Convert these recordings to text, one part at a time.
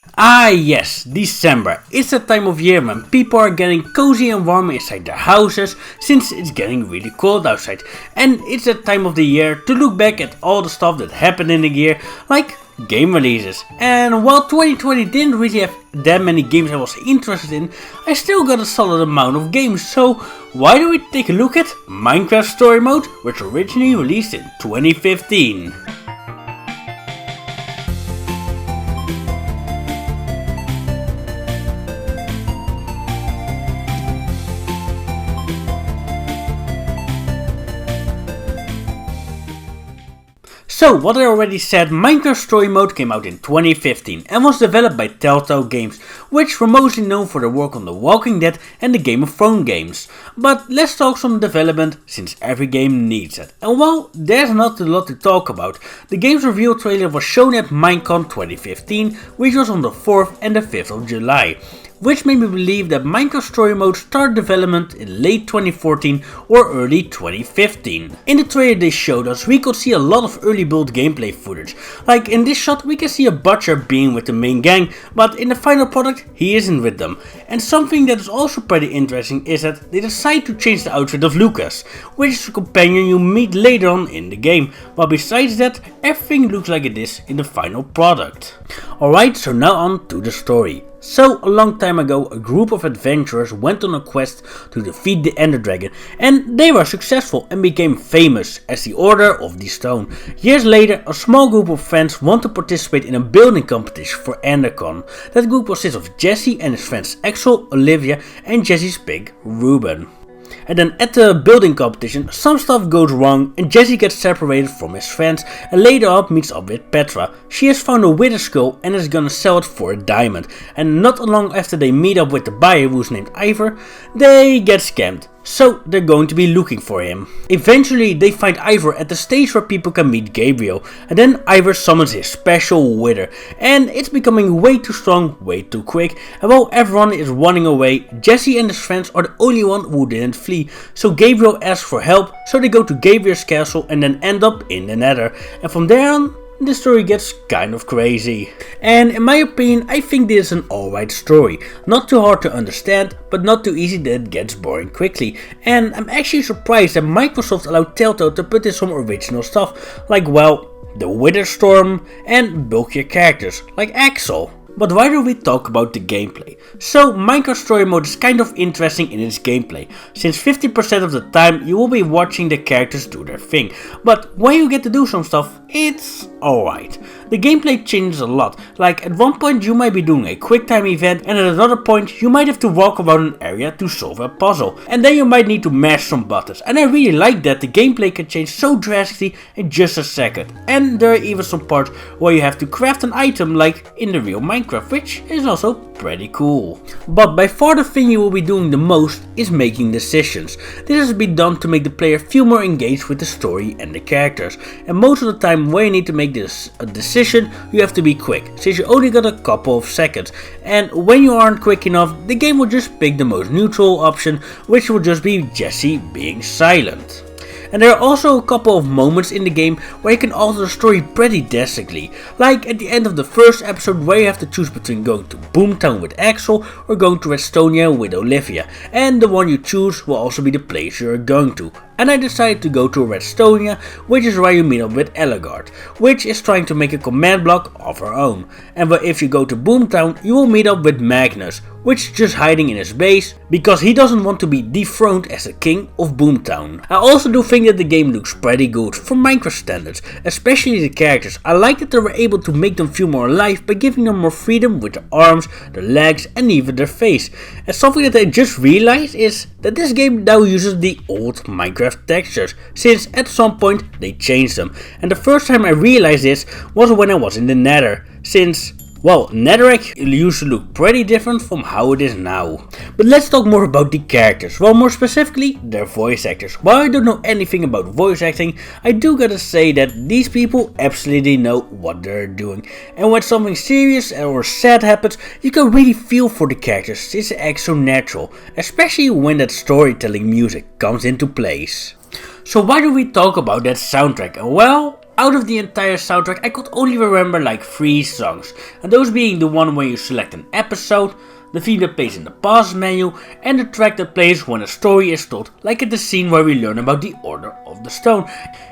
Ah yes, December. It's that time of year when people are getting cozy and warm inside their houses since it's getting really cold outside. And it's that time of the year to look back at all the stuff that happened in the year, like game releases. And while 2020 didn't really have that many games I was interested in, I still got a solid amount of games. So why don't we take a look at Minecraft Story Mode, which originally released in 2015. So, what I already said, Minecraft Story Mode came out in 2015 and was developed by Telltale Games, which were mostly known for their work on The Walking Dead and the Game of Thrones games. But let's talk some development, since every game needs it. And while there's not a lot to talk about, the game's reveal trailer was shown at Minecon 2015, which was on the 4th and the 5th of July. Which made me believe that Minecraft Story Mode started development in late 2014 or early 2015. In the trailer they showed us, we could see a lot of early build gameplay footage. Like in this shot we can see a butcher being with the main gang, but in the final product he isn't with them. And something that is also pretty interesting is that they decide to change the outfit of Lucas, which is a companion you meet later on in the game, but besides that everything looks like it is in the final product. Alright, so now on to the story. So, a long time ago, a group of adventurers went on a quest to defeat the Ender Dragon, and they were successful and became famous as the Order of the Stone. Years later, a small group of friends want to participate in a building competition for EnderCon. That group consists of Jesse and his friends Axel, Olivia, and Jesse's pig, Ruben. And then at the building competition, some stuff goes wrong and Jesse gets separated from his friends and later up meets up with Petra. She has found a wither skull and is gonna sell it for a diamond. And not long after they meet up with the buyer, who's named Ivor, they get scammed. So they're going to be looking for him. Eventually they find Ivor at the stage where people can meet Gabriel, and then Ivor summons his special wither, and it's becoming way too strong, way too quick, and while everyone is running away, Jesse and his friends are the only one who didn't flee. So Gabriel asks for help, so they go to Gabriel's castle and then end up in the Nether, and from there on the story gets kind of crazy. And in my opinion, I think this is an alright story. Not too hard to understand, but not too easy that it gets boring quickly. And I'm actually surprised that Microsoft allowed Telltale to put in some original stuff, like well, the Wither Storm and bulkier characters, like Axel. But why do we talk about the gameplay? So, Minecraft Story Mode is kind of interesting in its gameplay, since 50% of the time you will be watching the characters do their thing, but when you get to do some stuff, it's alright. The gameplay changes a lot, like at one point you might be doing a quick time event and at another point you might have to walk around an area to solve a puzzle, and then you might need to mash some buttons, and I really like that the gameplay can change so drastically in just a second, and there are even some parts where you have to craft an item like in the real Minecraft, which is also pretty cool. But by far the thing you will be doing the most is making decisions. This has been done to make the player feel more engaged with the story and the characters, and most of the time when you need to make a decision you have to be quick, since you only got a couple of seconds, and when you aren't quick enough the game will just pick the most neutral option, which will just be Jesse being silent. And there are also a couple of moments in the game where you can alter the story pretty drastically, like at the end of the first episode where you have to choose between going to Boomtown with Axel or going to Estonia with Olivia, and the one you choose will also be the place you're going to. And I decided to go to Redstonia, which is where you meet up with Ellegard, which is trying to make a command block of her own. And where if you go to Boomtown, you will meet up with Magnus, which is just hiding in his base, because he doesn't want to be dethroned as the king of Boomtown. I also do think that the game looks pretty good for Minecraft standards, especially the characters. I like that they were able to make them feel more alive by giving them more freedom with their arms, their legs and even their face. And something that I just realized is that this game now uses the old Minecraft textures, since at some point they changed them. And the first time I realized this was when I was in the Nether, since well, Netherrack used to look pretty different from how it is now. But let's talk more about the characters, well more specifically their voice actors. While I don't know anything about voice acting, I do gotta say that these people absolutely know what they're doing. And when something serious or sad happens, you can really feel for the characters since they act so natural, especially when that storytelling music comes into place. So why do we talk about that soundtrack? Well, Out of the entire soundtrack I could only remember like 3 songs, and those being the one where you select an episode, the theme that plays in the pause menu, and the track that plays when a story is told, like at the scene where we learn about the Order of the Stone.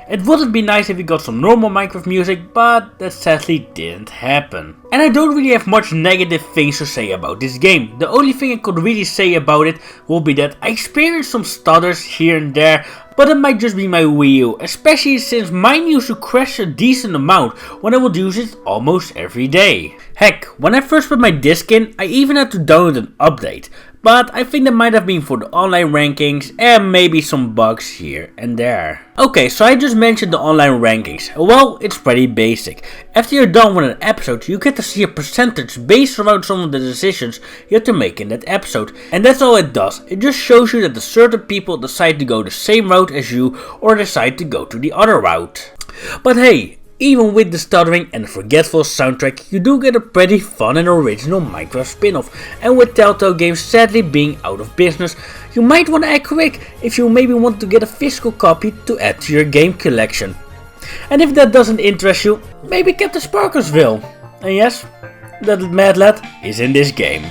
It would have been nice if we got some normal Minecraft music, but that sadly didn't happen. And I don't really have much negative things to say about this game. The only thing I could really say about it will be that I experienced some stutters here and there, but it might just be my Wii U, especially since mine used to crash a decent amount when I would use it almost every day. Heck, when I first put my disc in, I even had to download an update, but I think that might have been for the online rankings and maybe some bugs here and there. Okay, so I just mentioned the online rankings. Well, it's pretty basic. After you're done with an episode, you get to see a percentage based around some of the decisions you have to make in that episode. And that's all it does. It just shows you that the certain people decide to go the same route as you or decide to go to the other route. But hey, even with the stuttering and the forgetful soundtrack, you do get a pretty fun and original Minecraft spin-off, and with Telltale Games sadly being out of business, you might want to act quick if you maybe want to get a physical copy to add to your game collection. And if that doesn't interest you, maybe Captain Sparklesville. And yes, that mad lad is in this game.